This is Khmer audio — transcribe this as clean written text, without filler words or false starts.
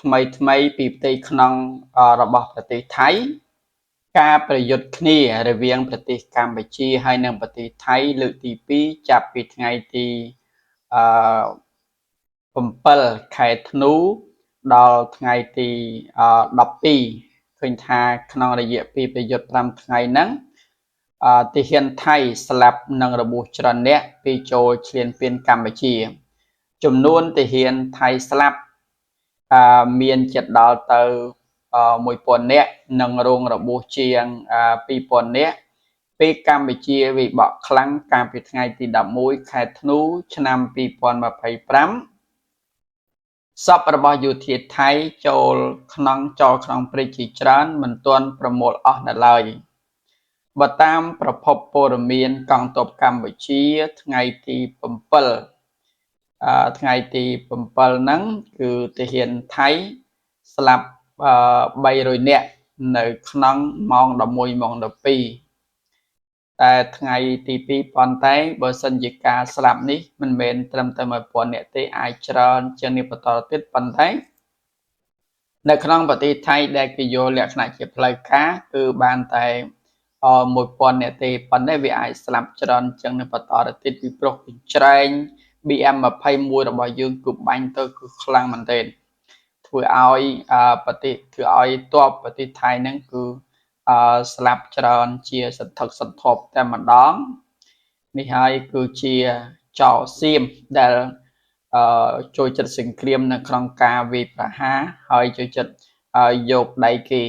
ថ្មីថ្មីពីផ្ទៃក្នុងរបស់ប្រទេសថៃការប្រយុទ្ធគ្នារវាងប្រទេសកម្ពុជាហើយនិងប្រទេសថៃលើកទី2ចាប់ពីថ្ងៃទី7 ខែធ្នូដល់ថ្ងៃទី12ឃើញថាក្នុងរយៈពេលប្រយុទ្ធ5ថ្ងៃហ្នឹងទាហានថៃស្លាប់និងរបួសច្រើនអ្នកពីចូលឈ្លានពានកម្ពុជាចំនួនទាហានថៃស្លាប់មានជិតដល់ទៅ1000នាក់និងរងរបួសជាង2000នាក់ពេលកម្ពុជាវិបកខ្លាំងកាលពីថ្ងៃទី11 ខែធ្នូឆ្នាំ2025សពរបស់យោធាថៃចូលក្នុងព្រៃជាច្រើនមិនទាន់ប្រមូលអស់នៅឡើយបើតាមប្រភពព័ត៌មានកងទ័ពកម្ពុជាថ្ងៃទី7ហ្នឹងគឺទាហានថៃស្លាប់300នាក់នៅក្នុងម៉ោង11ម៉ោង12តែថ្ងៃទី2ប៉ុន្តែបើសិនជាការស្លាប់នេះមិនមែនត្រឹមតែ1000នាក់ទេអាចច្រើនជាងនេះបន្តទៀតប៉ុន្តែនៅក្នុងប្រទេសថៃដែលគេយកលក្ខណៈជាផ្លូវការគឺបានតែ1000នាក់ទេប៉ុន្តែវាអាចស្លាប់ច្រើនជាងនេះបន្តទៅទៀតពីព្រោះកញ្ច្រែង BM21 របស់យើងគឺបាញ់ទៅគឺខ្លាំងមែនទែនធ្វើឲ្យទ័ពប្រទេសថៃហ្នឹងគឺស្លាប់ច្រើនជាសន្ធឹកសន្ធាប់តែម្ដងនេះហើយគឺជាចៅសៀមដែលចូលចិត្តសង្គ្រាមនៅក្នុងការវាយប្រហារហើយចូលចិត្តយកដៃគេ